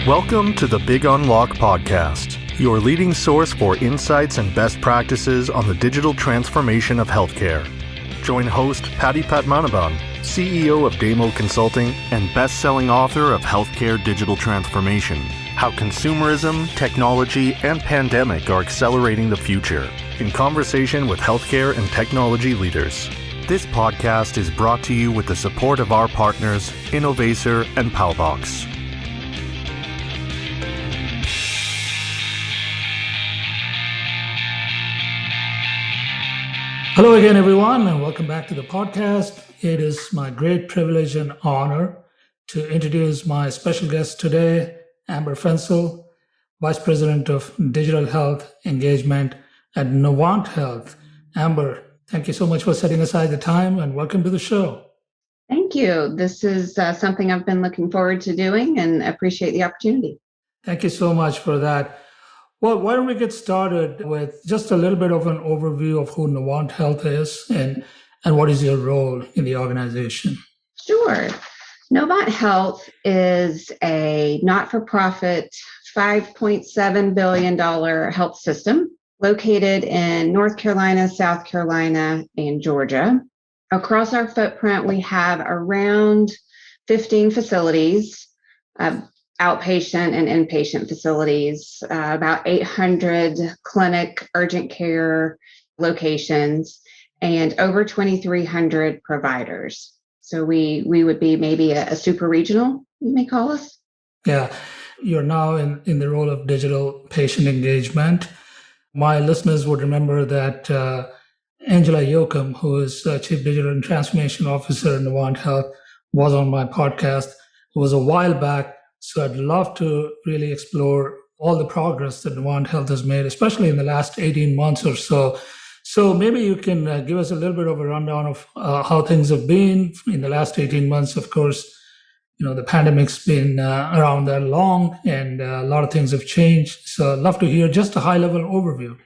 Welcome to the Big Unlock Podcast, your leading source for insights and best practices on the digital transformation of healthcare. Join host Patty Padmanabhan, CEO of Damo Consulting and best-selling author of Healthcare Digital Transformation, How Consumerism, Technology, and Pandemic Are Accelerating the Future, in conversation with healthcare and technology leaders. This podcast is brought to you with the support of our partners, Innovacer and Palbox. Hello again, everyone, and welcome back to the podcast. It is my great privilege and honor to introduce my special guest today, Amber Fencl, Vice President of Digital Health Engagement at Novant Health. Amber, thank you so much for setting aside the time and welcome to the show. Thank you. This is something I've been looking forward to doing and appreciate the opportunity. Thank you so much for that. Well, why don't we get started with just a little bit of an overview of who Novant Health is and what is your role in the organization? Sure. Novant Health is a not-for-profit $5.7 billion health system located in North Carolina, South Carolina, and Georgia. Across our footprint, we have around 15 facilities, outpatient and inpatient facilities, about 800 clinic urgent care locations, and over 2,300 providers. So we would be maybe a super regional, you may call us. Yeah, you're now in the role of digital patient engagement. My listeners would remember that Angela Yoakum, who is Chief Digital and Transformation Officer in Novant Health, was on my podcast. It was a while back. So I'd love to really explore all the progress that Novant Health has made, especially in the last 18 months or so. So maybe you can give us a little bit of a rundown of how things have been in the last 18 months. Of course, you know, the pandemic's been around that long and a lot of things have changed. So I'd love to hear just a high-level overview.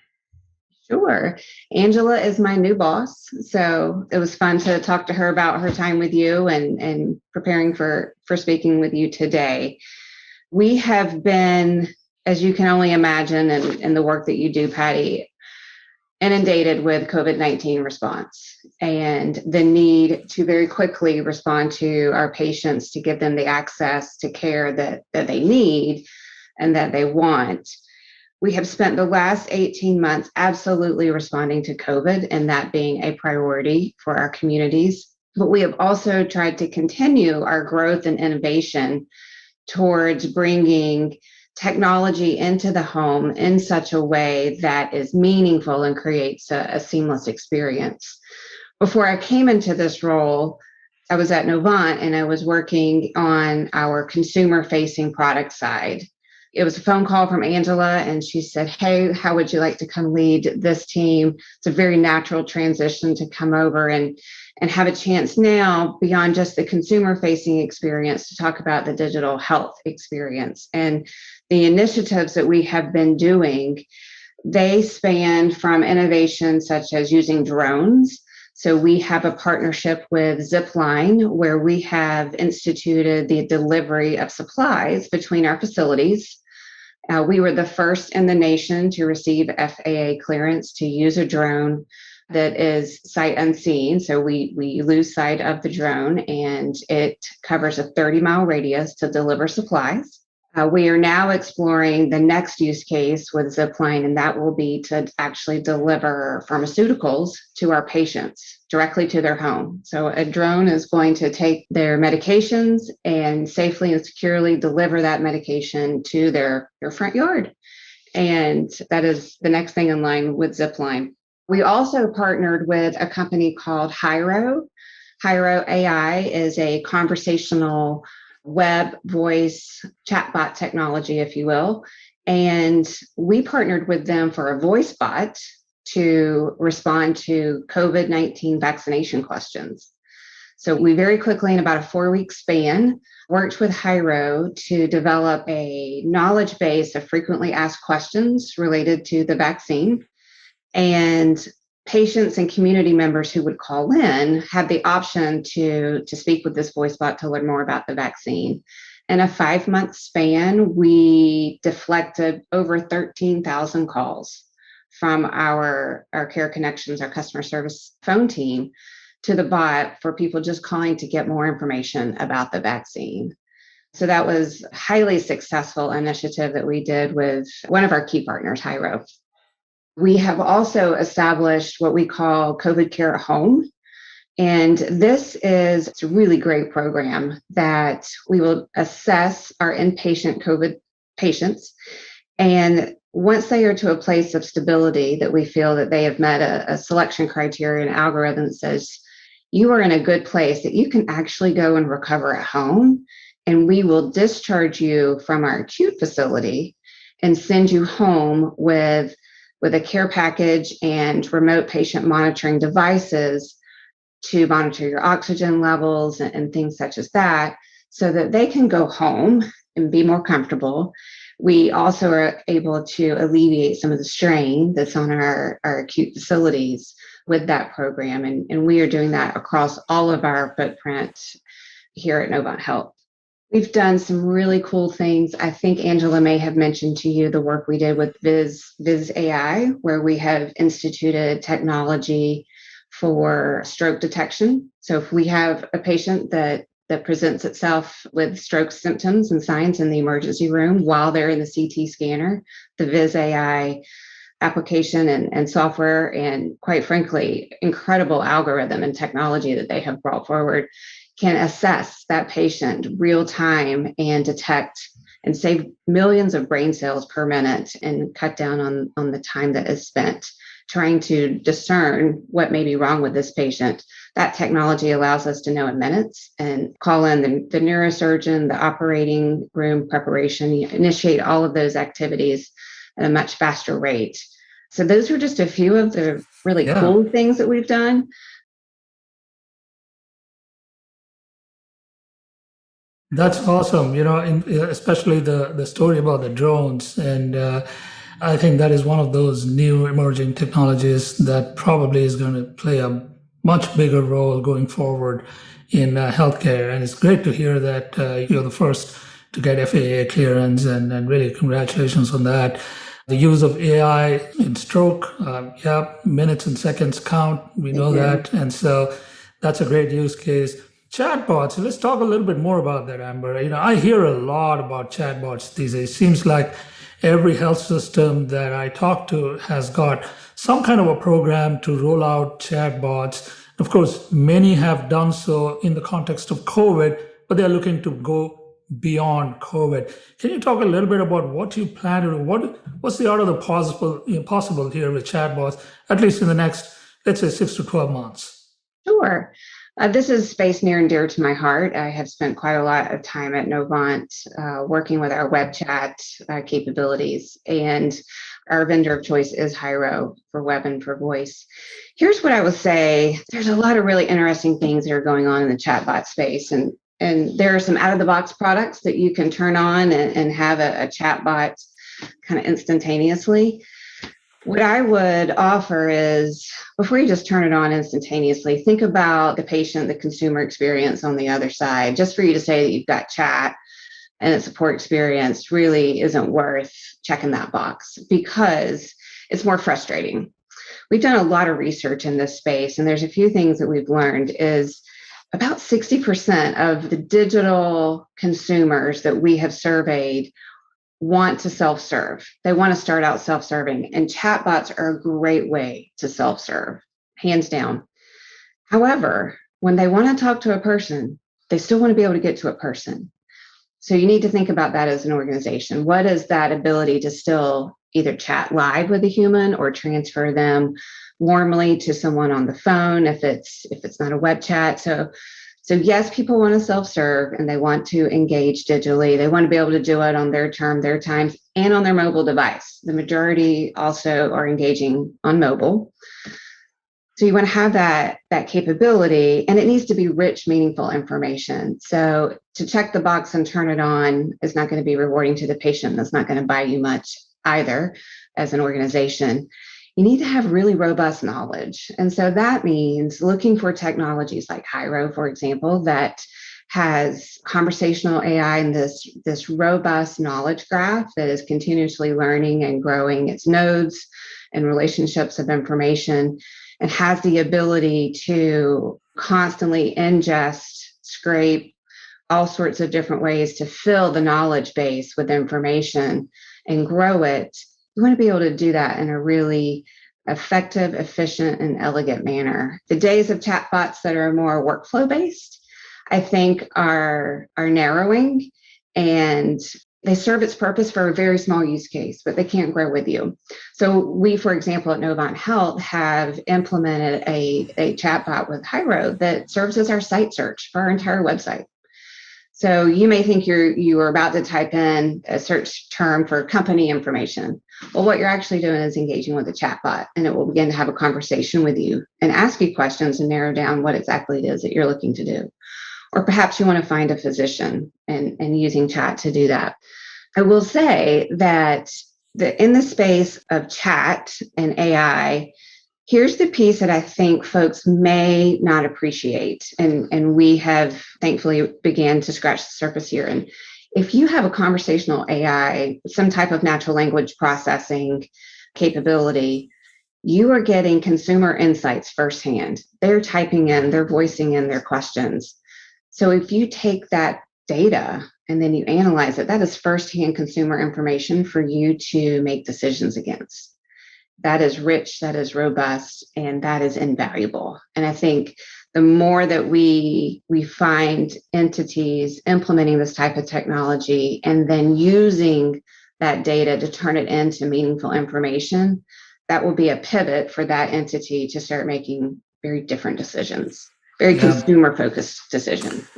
Sure. Angela is my new boss. So it was fun to talk to her about her time with you and preparing for speaking with you today. We have been, as you can only imagine, and the work that you do, Patty, inundated with COVID-19 response and the need to very quickly respond to our patients to give them the access to care that they need and that they want. We have spent the last 18 months absolutely responding to COVID and that being a priority for our communities. But we have also tried to continue our growth and innovation towards bringing technology into the home in such a way that is meaningful and creates a seamless experience. Before I came into this role, I was at Novant and I was working on our consumer-facing product side. It was a phone call from Angela and she said, "Hey, how would you like to come lead this team?" It's a very natural transition to come over and have a chance now beyond just the consumer facing experience to talk about the digital health experience. And the initiatives that we have been doing, they span from innovation such as using drones. So we have a partnership with Zipline where we have instituted the delivery of supplies between our facilities. We were the first in the nation to receive FAA clearance to use a drone that is sight unseen. So we lose sight of the drone and it covers a 30-mile radius to deliver supplies. We are now exploring the next use case with Zipline, and that will be to actually deliver pharmaceuticals to our patients directly to their home. So a drone is going to take their medications and safely and securely deliver that medication to their front yard. And that is the next thing in line with Zipline. We also partnered with a company called Hyro. Hyro AI is a conversational web voice chatbot technology, if you will. And we partnered with them for a voice bot to respond to COVID-19 vaccination questions. So we very quickly, in about a 4-week span, worked with Hyro to develop a knowledge base of frequently asked questions related to the vaccine. And patients and community members who would call in had the option to speak with this voice bot to learn more about the vaccine. In a 5-month span, we deflected over 13,000 calls from our Care Connections, our customer service phone team, to the bot for people just calling to get more information about the vaccine. So that was a highly successful initiative that we did with one of our key partners, Hyro. We have also established what we call COVID Care at Home. And this is a really great program that we will assess our inpatient COVID patients. And once they are to a place of stability that we feel that they have met a selection criteria, an algorithm that says you are in a good place, that you can actually go and recover at home. And we will discharge you from our acute facility and send you home with a care package and remote patient monitoring devices to monitor your oxygen levels and things such as that, so that they can go home and be more comfortable. We also are able to alleviate some of the strain that's on our acute facilities with that program. And we are doing that across all of our footprint here at Novant Health. We've done some really cool things. I think Angela may have mentioned to you the work we did with Viz AI, where we have instituted technology for stroke detection. So if we have a patient that presents itself with stroke symptoms and signs in the emergency room while they're in the CT scanner, the Viz AI application and software, and quite frankly, incredible algorithm and technology that they have brought forward, can assess that patient real time and detect and save millions of brain cells per minute and cut down on the time that is spent trying to discern what may be wrong with this patient. That technology allows us to know in minutes and call in the neurosurgeon, the operating room preparation, initiate all of those activities at a much faster rate. So those are just a few of the really cool things that we've done. That's awesome, especially the story about the drones. And I think that is one of those new emerging technologies that probably is going to play a much bigger role going forward in healthcare. And it's great to hear that you're the first to get FAA clearance, and really congratulations on that. The use of AI in stroke, minutes and seconds count. We know that. And so that's a great use case. Chatbots, let's talk a little bit more about that, Amber. I hear a lot about chatbots these days. It seems like every health system that I talk to has got some kind of a program to roll out chatbots. Of course, many have done so in the context of COVID, but they're looking to go beyond COVID. Can you talk a little bit about what you plan to do? What's the art of the possible here with chatbots, at least in the next, let's say, 6 to 12 months? Sure. This is space near and dear to my heart. I have spent quite a lot of time at Novant working with our web chat capabilities, and our vendor of choice is Hyro for web and for voice. Here's what I will say. There's a lot of really interesting things that are going on in the chatbot space, and there are some out-of-the-box products that you can turn on and have a chatbot kind of instantaneously. What I would offer is, before you just turn it on instantaneously, think about the patient, the consumer experience on the other side. Just for you to say that you've got chat and a support experience really isn't worth checking that box, because it's more frustrating. We've done a lot of research in this space, and there's a few things that we've learned is about 60% of the digital consumers that we have surveyed want to self-serve. They want to start out self-serving, and chatbots are a great way to self-serve, hands down. However, when they want to talk to a person, they still want to be able to get to a person. So you need to think about that as an organization. What is that ability to still either chat live with a human or transfer them warmly to someone on the phone if it's not a web chat? So yes, people want to self-serve and they want to engage digitally. They want to be able to do it on their term, their times, and on their mobile device. The majority also are engaging on mobile. So you want to have that capability, and it needs to be rich, meaningful information. So to check the box and turn it on is not going to be rewarding to the patient. That's not going to buy you much either as an organization. You need to have really robust knowledge. And so that means looking for technologies like Hyro, for example, that has conversational AI and this robust knowledge graph that is continuously learning and growing its nodes and relationships of information, and has the ability to constantly ingest, scrape, all sorts of different ways to fill the knowledge base with information and grow it. You want to be able to do that in a really effective, efficient, and elegant manner. The days of chatbots that are more workflow based, I think, are narrowing, and they serve its purpose for a very small use case, but they can't grow with you. So we, for example, at Novant Health have implemented a chatbot with Hyro that serves as our site search for our entire website. So you may think you are about to type in a search term for company information. Well, what you're actually doing is engaging with the chatbot, and it will begin to have a conversation with you and ask you questions and narrow down what exactly it is that you're looking to do. Or perhaps you want to find a physician and using chat to do that. I will say that in the space of chat and AI, here's the piece that I think folks may not appreciate. And we have thankfully began to scratch the surface here. And if you have a conversational AI, some type of natural language processing capability, you are getting consumer insights firsthand. They're typing in, they're voicing in their questions. So if you take that data and then you analyze it, that is firsthand consumer information for you to make decisions against. That is rich, that is robust, and that is invaluable. And I think the more that we find entities implementing this type of technology and then using that data to turn it into meaningful information, that will be a pivot for that entity to start making very different decisions, very consumer-focused decisions.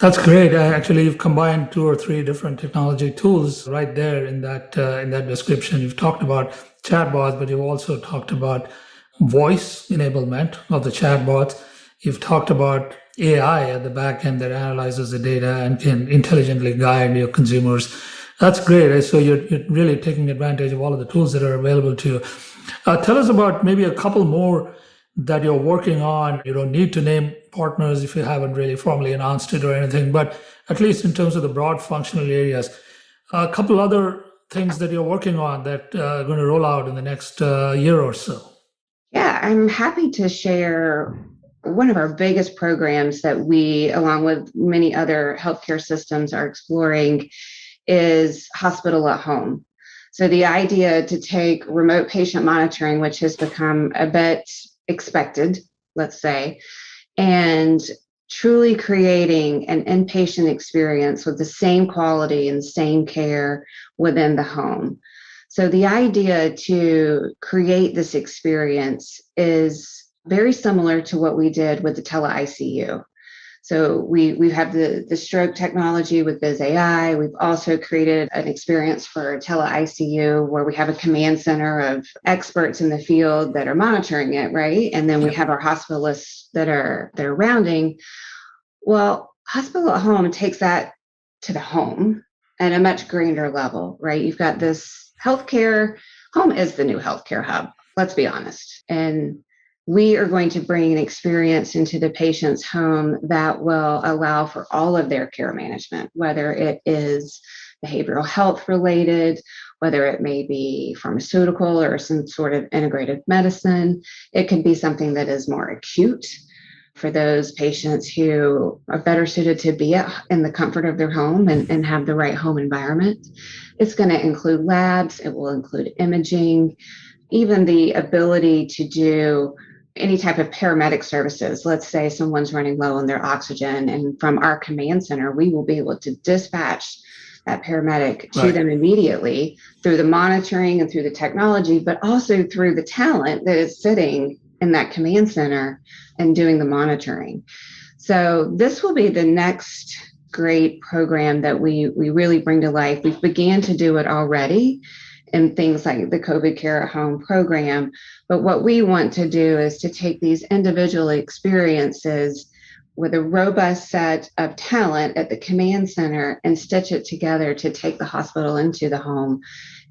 That's great. Actually, you've combined 2 or 3 different technology tools right there in that description. You've talked about chatbots, but you've also talked about voice enablement of the chatbots. You've talked about AI at the back end that analyzes the data and can intelligently guide your consumers. That's great. So you're really taking advantage of all of the tools that are available to you. Tell us about maybe a couple more that you're working on. You don't need to name partners if you haven't really formally announced it or anything, but at least in terms of the broad functional areas, a couple other things that you're working on that are going to roll out in the next year or so. Yeah, I'm happy to share one of our biggest programs that we, along with many other healthcare systems, are exploring is hospital at home. So the idea to take remote patient monitoring, which has become a bit expected, let's say, and truly creating an inpatient experience with the same quality and same care within the home. So the idea to create this experience is very similar to what we did with the tele-ICU. So we have the stroke technology with Biz AI. We've also created an experience for tele-ICU where we have a command center of experts in the field that are monitoring it, right? And then we have our hospitalists that are rounding. Well, hospital at home takes that to the home at a much grander level, right? You've got this healthcare. Home is the new healthcare hub, let's be honest. And we are going to bring an experience into the patient's home that will allow for all of their care management, whether it is behavioral health related, whether it may be pharmaceutical or some sort of integrative medicine. It could be something that is more acute for those patients who are better suited to be in the comfort of their home and have the right home environment. It's going to include labs. It will include imaging, even the ability to do any type of paramedic services. Let's say someone's running low on their oxygen, and from our command center, we will be able to dispatch that paramedic to them immediately through the monitoring and through the technology, but also through the talent that is sitting in that command center and doing the monitoring. So this will be the next great program that we really bring to life. We've began to do it already in things like the COVID Care at Home program. But what we want to do is to take these individual experiences with a robust set of talent at the command center and stitch it together to take the hospital into the home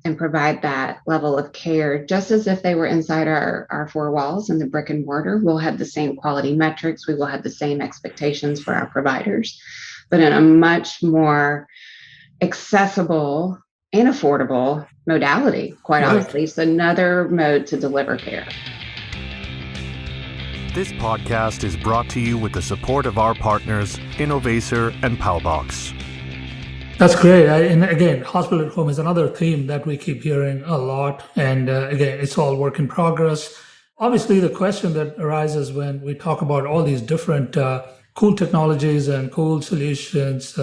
and provide that level of care, just as if they were inside our four walls in the brick and mortar. We'll have the same quality metrics. We will have the same expectations for our providers, but in a much more accessible and affordable modality, quite honestly. It's another mode to deliver care. This podcast is brought to you with the support of our partners, Innovacer and Palbox. That's great. And again, hospital at home is another theme that we keep hearing a lot. And again, it's all work in progress. Obviously, the question that arises when we talk about all these different cool technologies and cool solutions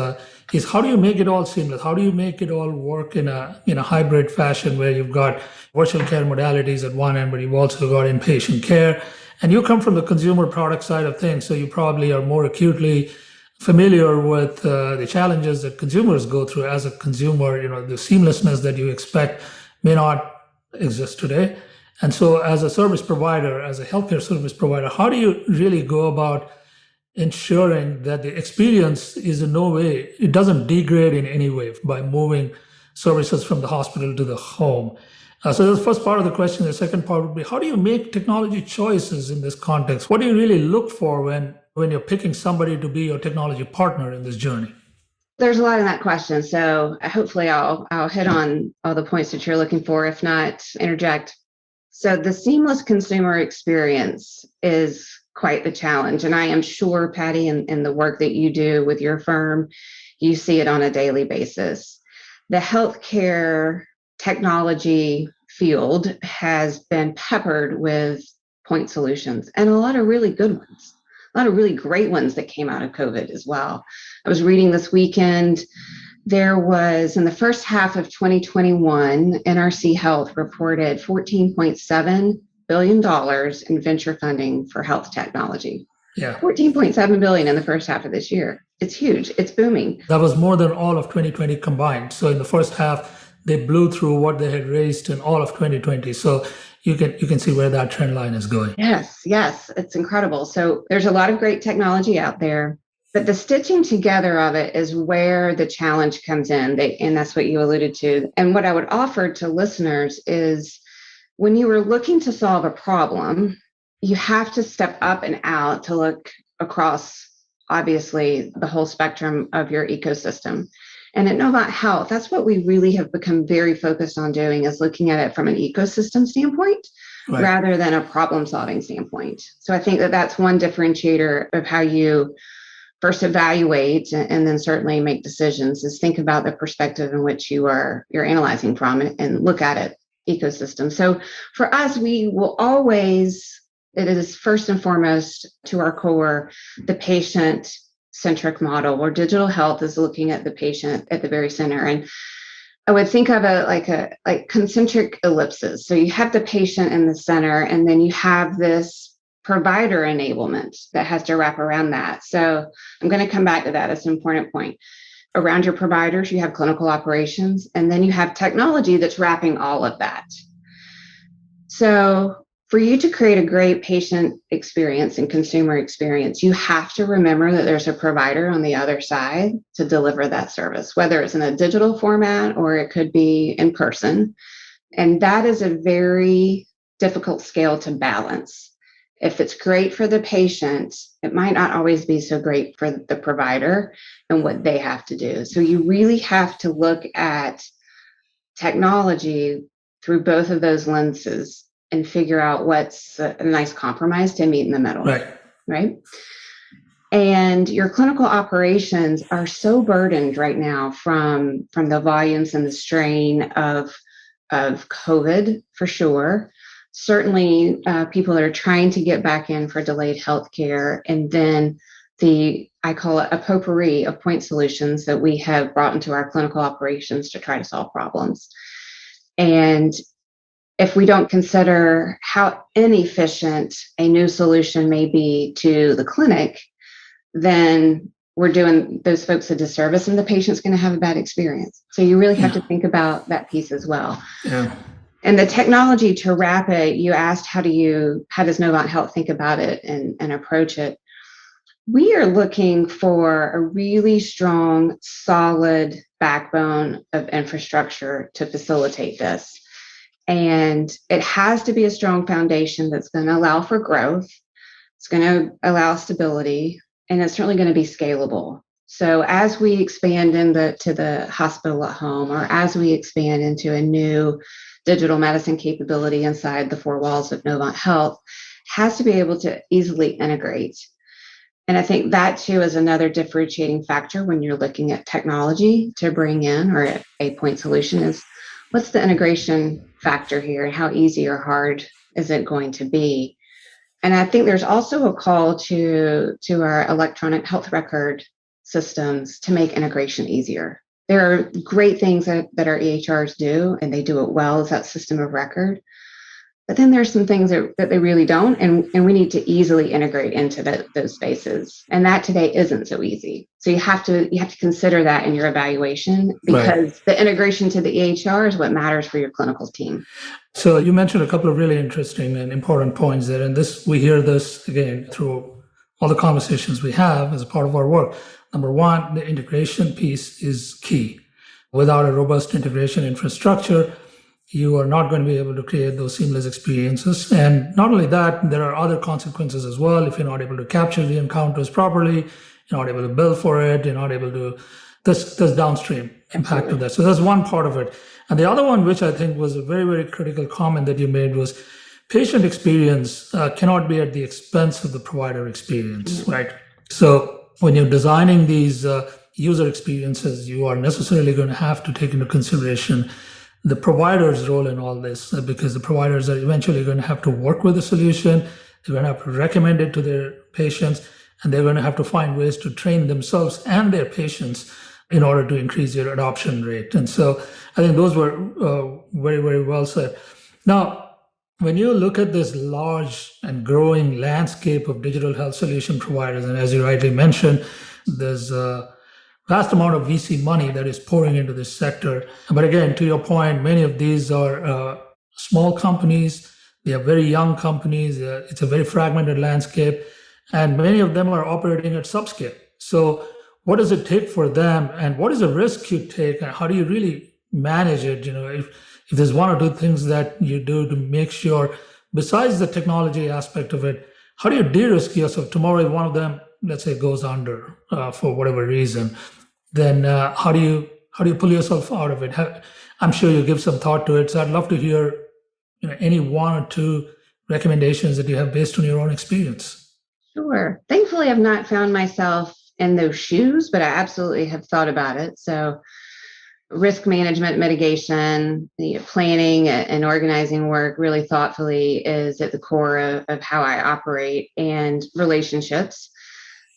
is how do you make it all seamless? How do you make it all work in a hybrid fashion where you've got virtual care modalities at one end, but you've also got inpatient care? And you come from the consumer product side of things, so you probably are more acutely familiar with the challenges that consumers go through as a consumer. The seamlessness that you expect may not exist today. And so as a service provider, as a healthcare service provider, how do you really go about ensuring that the experience is in no way, it doesn't degrade in any way by moving services from the hospital to the home? So that's the first part of the question. The second part would be, how do you make technology choices in this context? What do you really look for when you're picking somebody to be your technology partner in this journey? There's a lot in that question. So hopefully I'll hit on all the points that you're looking for. If not, interject. So the seamless consumer experience is quite the challenge. And I am sure, Patty, in the work that you do with your firm, you see it on a daily basis. The healthcare technology field has been peppered with point solutions and a lot of really good ones, a lot of really great ones that came out of COVID as well. I was reading this weekend, there was in the first half of 2021, NRC Health reported $14.7 billion in venture funding for health technology. Yeah. $14.7 billion in the first half of this year. It's huge. It's booming. That was more than all of 2020 combined. So in the first half, they blew through what they had raised in all of 2020. So you can see where that trend line is going. Yes, it's incredible. So there's a lot of great technology out there, but the stitching together of it is where the challenge comes in. And that's what you alluded to. And what I would offer to listeners is when you are looking to solve a problem, you have to step up and out to look across, obviously, the whole spectrum of your ecosystem. And at Novant Health, that's what we really have become very focused on doing, is looking at it from an ecosystem standpoint rather than a problem-solving standpoint. So I think that that's one differentiator of how you first evaluate and then certainly make decisions, is think about the perspective in which you're analyzing from and look at it ecosystem. So for us, we will always, it is first and foremost to our core, the patient-centric model, where digital health is looking at the patient at the very center. And I would think of it like concentric ellipses. So you have the patient in the center, and then you have this provider enablement that has to wrap around that. So I'm going to come back to that. It's an important point. Around your providers, you have clinical operations, and then you have technology that's wrapping all of that. So for you to create a great patient experience and consumer experience, you have to remember that there's a provider on the other side to deliver that service, whether it's in a digital format or it could be in person. And that is a very difficult scale to balance. If it's great for the patient, it might not always be so great for the provider and what they have to do. So you really have to look at technology through both of those lenses and figure out what's a nice compromise to meet in the middle. Right. And your clinical operations are so burdened right now from the volumes and the strain of COVID, for sure. Certainly, people that are trying to get back in for delayed healthcare, and then I call it a potpourri of point solutions that we have brought into our clinical operations to try to solve problems. And if we don't consider how inefficient a new solution may be to the clinic, then we're doing those folks a disservice, and the patient's going to have a bad experience. So you really have to think about that piece as well. Yeah. And the technology to wrap it, you asked, how does Novant Health think about it and approach it? We are looking for a really strong, solid backbone of infrastructure to facilitate this. And it has to be a strong foundation that's going to allow for growth. It's going to allow stability, and it's certainly going to be scalable. So as we expand to the hospital at home, or as we expand into a new digital medicine capability inside the four walls of Novant Health, has to be able to easily integrate. And I think that too is another differentiating factor when you're looking at technology to bring in, or a point solution, is what's the integration factor here and how easy or hard is it going to be? And I think there's also a call to our electronic health record systems to make integration easier. There are great things that our EHRs do, and they do it well as that system of record. But then there's some things that they really don't, and we need to easily integrate into those spaces. And that today isn't so easy. So you have to consider that in your evaluation, because the integration to the EHR is what matters for your clinical team. So you mentioned a couple of really interesting and important points there. And we hear this again through all the conversations we have as a part of our work. Number one, the integration piece is key. Without a robust integration infrastructure, you are not going to be able to create those seamless experiences. And not only that, there are other consequences as well. If you're not able to capture the encounters properly, you're not able to bill for it, you're not able to, there's downstream impact of that. So that's one part of it. And the other one, which I think was a very, very critical comment that you made, was patient experience cannot be at the expense of the provider experience, right? So when you're designing these user experiences, you are necessarily going to have to take into consideration the provider's role in all this, because the providers are eventually going to have to work with the solution. They're going to have to recommend it to their patients, and they're going to have to find ways to train themselves and their patients in order to increase your adoption rate. And so I think those were very, very well said. Now, when you look at this large and growing landscape of digital health solution providers, and as you rightly mentioned, there's a vast amount of VC money that is pouring into this sector. But again, to your point, many of these are small companies. They are very young companies. It's a very fragmented landscape, and many of them are operating at subscale. So what does it take for them, and what is the risk you take, and how do you really manage it? If there's one or two things that you do to make sure, besides the technology aspect of it, how do you de-risk yourself? Tomorrow, if one of them, let's say, goes under for whatever reason, then how do you pull yourself out of it? I'm sure you give some thought to it. So I'd love to hear any one or two recommendations that you have based on your own experience. Sure. Thankfully, I've not found myself in those shoes, but I absolutely have thought about it. So risk management, mitigation, planning and organizing work really thoughtfully is at the core of how I operate, and relationships.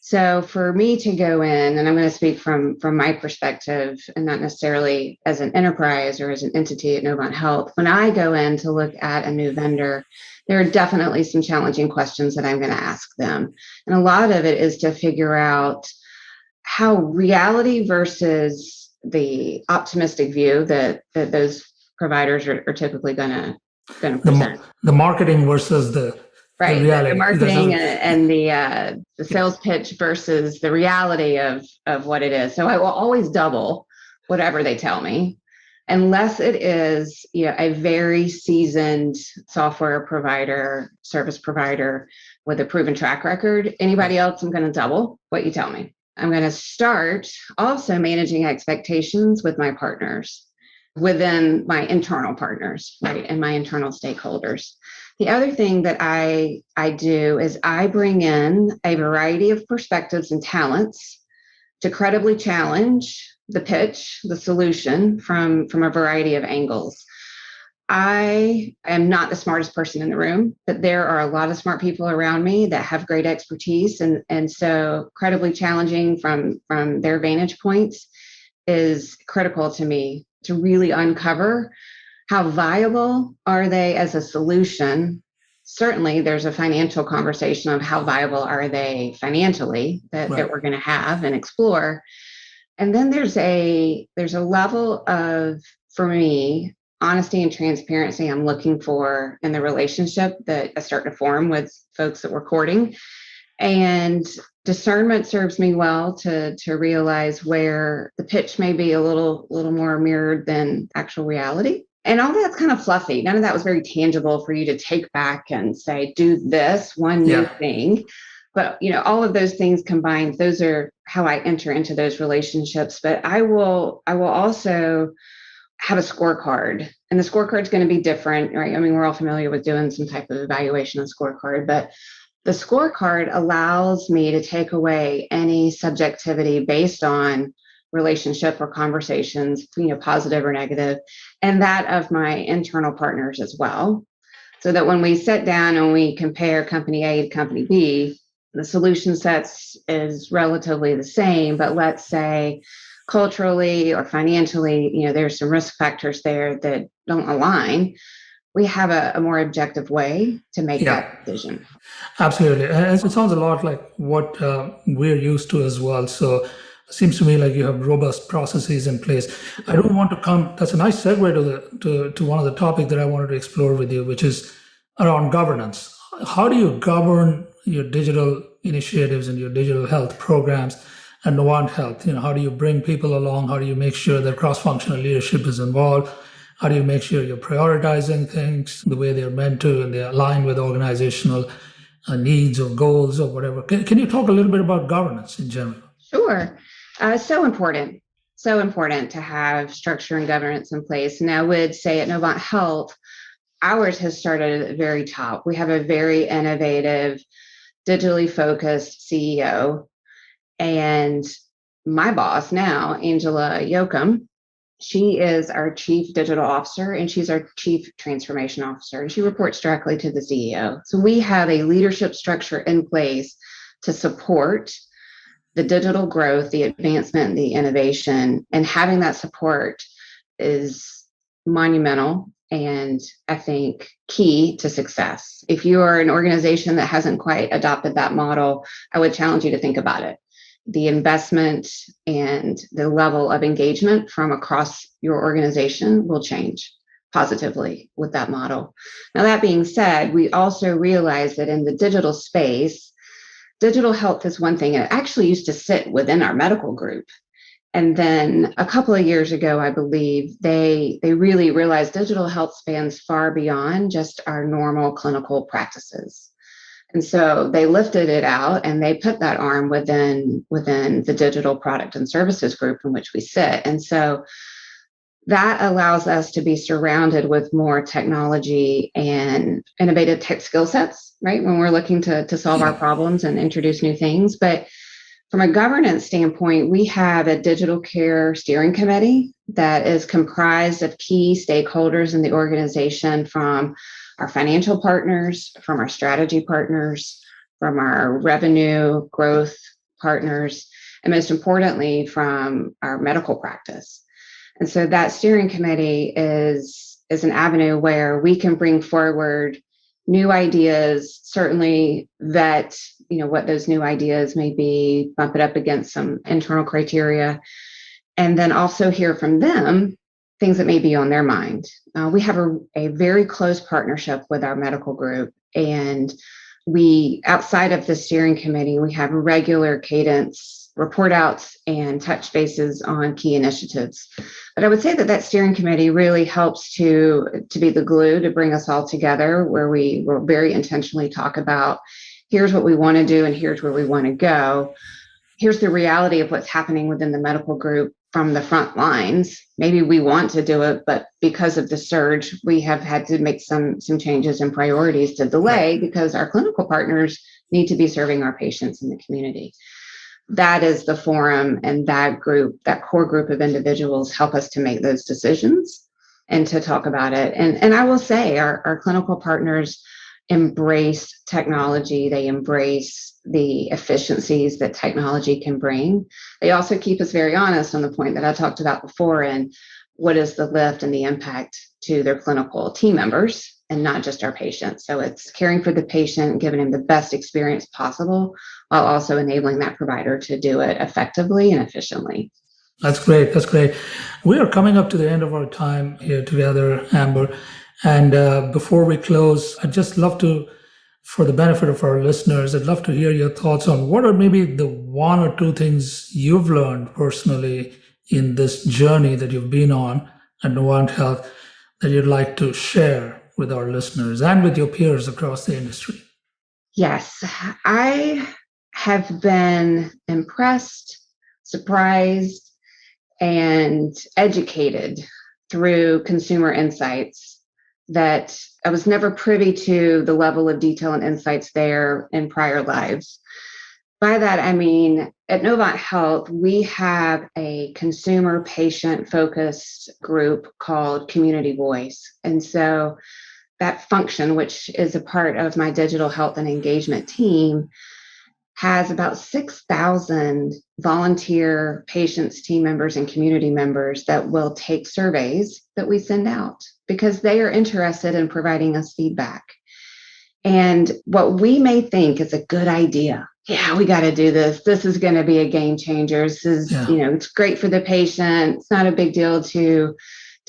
So for me to go in, and I'm going to speak from my perspective and not necessarily as an enterprise or as an entity at Novant Health, when I go in to look at a new vendor, there are definitely some challenging questions that I'm going to ask them. And a lot of it is to figure out how reality versus the optimistic view that those providers are typically going to present. The marketing versus the reality. The marketing and the sales pitch versus the reality of what it is. So I will always double whatever they tell me, unless it is a very seasoned software provider, service provider with a proven track record. Anybody else, I'm going to double what you tell me. I'm going to start also managing expectations with my partners, within my internal partners, right, and my internal stakeholders. The other thing that I do is I bring in a variety of perspectives and talents to credibly challenge the pitch, the solution from a variety of angles. I am not the smartest person in the room, but there are a lot of smart people around me that have great expertise. And so credibly challenging from their vantage points is critical to me to really uncover how viable are they as a solution. Certainly, there's a financial conversation of how viable are they financially that we're going to have and explore. And then there's a level of, for me, honesty and transparency I'm looking for in the relationship that I start to form with folks that we're courting. And Discernment serves me well to realize where the pitch may be a little more mirrored than actual reality. And all that's kind of fluffy. None of that was very tangible for you to take back and say, do this one new thing. But, all of those things combined, those are how I enter into those relationships. But I will also have a scorecard, and the scorecard is going to be different, right? I mean, we're all familiar with doing some type of evaluation on scorecard, but the scorecard allows me to take away any subjectivity based on relationship or conversations, positive or negative, and that of my internal partners as well. So that when we sit down and we compare company A to company B, the solution sets is relatively the same, but let's say culturally or financially, there's some risk factors there that don't align. We have a more objective way to make that decision. Absolutely. And it sounds a lot like what we're used to as well. So it seems to me like you have robust processes in place. I don't want to that's a nice segue to one of the topics that I wanted to explore with you, which is around governance. How do you govern your digital initiatives and your digital health programs at Novant Health? How do you bring people along? How do you make sure that cross-functional leadership is involved? How do you make sure you're prioritizing things the way they're meant to and they align with organizational needs or goals or whatever? Can you talk a little bit about governance in general? Sure. So important to have structure and governance in place. And I would say at Novant Health, ours has started at the very top. We have a very innovative, digitally focused CEO. And my boss now, Angela Yoakum, she is our chief digital officer and she's our chief transformation officer, and she reports directly to the CEO. So we have a leadership structure in place to support the digital growth, the advancement, the innovation, and having that support is monumental and I think key to success. If you are an organization that hasn't quite adopted that model, I would challenge you to think about it. The investment and the level of engagement from across your organization will change positively with that model. Now, that being said, we also realize that in the digital space, digital health is one thing. It actually used to sit within our medical group. And then a couple of years ago, I believe, they really realized digital health spans far beyond just our normal clinical practices. And so they lifted it out and they put that arm within the digital product and services group in which we sit. And so that allows us to be surrounded with more technology and innovative tech skill sets, right? When we're looking to solve our problems and introduce new things. But from a governance standpoint, we have a digital care steering committee that is comprised of key stakeholders in the organization, from our financial partners, from our strategy partners, from our revenue growth partners, and most importantly, from our medical practice. And so that steering committee is an avenue where we can bring forward new ideas, certainly vet, what those new ideas may be, bump it up against some internal criteria, and then also hear from them things that may be on their mind. We have a very close partnership with our medical group, and we, outside of the steering committee, we have regular cadence report outs and touch bases on key initiatives. But I would say that steering committee really helps to be the glue to bring us all together, where we will very intentionally talk about, here's what we want to do and here's where we want to go. Here's the reality of what's happening within the medical group from the front lines. Maybe we want to do it, but because of the surge, we have had to make some changes and priorities to delay because our clinical partners need to be serving our patients in the community. That is the forum, and that group, that core group of individuals, help us to make those decisions and to talk about it. And I will say our clinical partners embrace technology. They embrace the efficiencies that technology can bring. They also keep us very honest on the point that I talked about before, and what is the lift and the impact to their clinical team members and not just our patients. So it's caring for the patient, giving him the best experience possible, while also enabling that provider to do it effectively and efficiently. That's great. That's great. We are coming up to the end of our time here together, Amber. And before we close, I'd just love to for the benefit of our listeners, I'd love to hear your thoughts on what are maybe the one or two things you've learned personally in this journey that you've been on at Novant Health that you'd like to share with our listeners and with your peers across the industry. Yes, I have been impressed, surprised, and educated through consumer insights that I was never privy to the level of detail and insights there in prior lives. By that, I mean, at Novant Health, we have a consumer patient focused group called Community Voice. And so that function, which is a part of my digital health and engagement team, has about 6,000 volunteer patients, team members, and community members that will take surveys that we send out because they are interested in providing us feedback. And what we may think is a good idea, yeah, we got to do this. This is going to be a game changer. This is, it's great for the patient. It's not a big deal to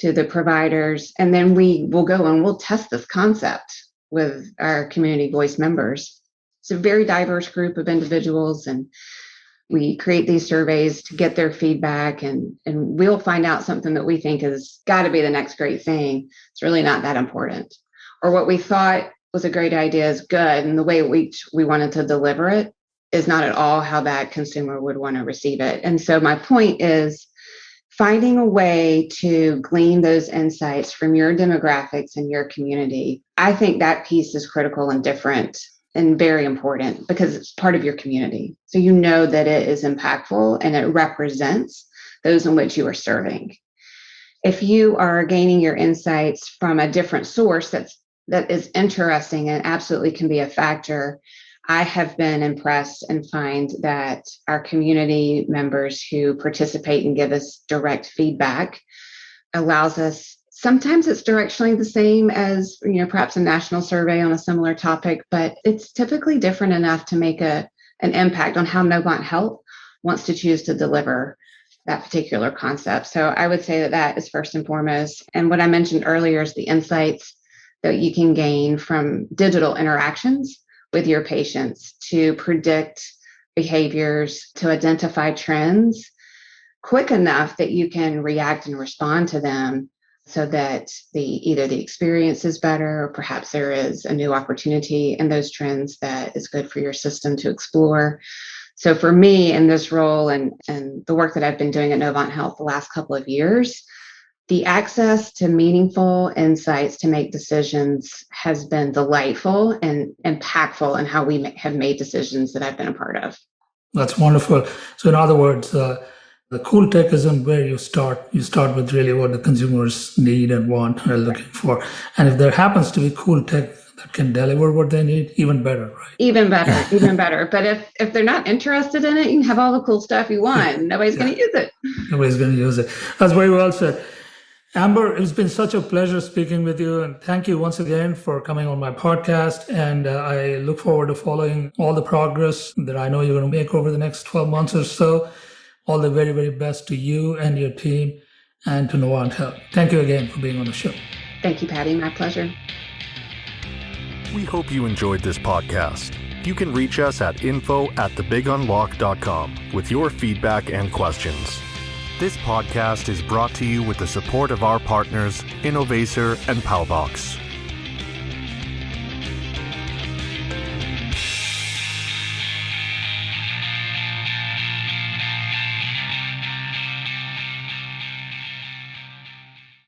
the providers. And then we will go and we'll test this concept with our community voice members. It's a very diverse group of individuals, and we create these surveys to get their feedback, and we'll find out something that we think has got to be the next great thing. It's really not that important. Or what we thought was a great idea is good, and the way we wanted to deliver it is not at all how that consumer would want to receive it. And so my point is finding a way to glean those insights from your demographics and your community. I think that piece is critical and different and very important because it's part of your community. So you know that it is impactful and it represents those in which you are serving. If you are gaining your insights from a different source that is interesting and absolutely can be a factor, I have been impressed and find that our community members who participate and give us direct feedback allows us. Sometimes it's directionally the same as, perhaps a national survey on a similar topic, but it's typically different enough to make an impact on how Novant Health wants to choose to deliver that particular concept. So I would say that is first and foremost. And what I mentioned earlier is the insights that you can gain from digital interactions with your patients to predict behaviors, to identify trends quick enough that you can react and respond to them, so that either the experience is better or perhaps there is a new opportunity in those trends that is good for your system to explore. So for me in this role and the work that I've been doing at Novant Health the last couple of years, the access to meaningful insights to make decisions has been delightful and impactful in how we have made decisions that I've been a part of. That's wonderful. So in other words, the cool tech isn't where you start. You start with really what the consumers need and want and are looking for. And if there happens to be cool tech that can deliver what they need, even better, right? Even better. But if they're not interested in it, you can have all the cool stuff you want. Nobody's going to use it. Nobody's going to use it. That's very well said. Amber, it's been such a pleasure speaking with you. And thank you once again for coming on my podcast. And I look forward to following all the progress that I know you're going to make over the next 12 months or so. All the very, very best to you and your team and to Novant Health. Thank you again for being on the show. Thank you, Patty. My pleasure. We hope you enjoyed this podcast. You can reach us at info@thebigunlock.com with your feedback and questions. This podcast is brought to you with the support of our partners, Innovacer and Palbox.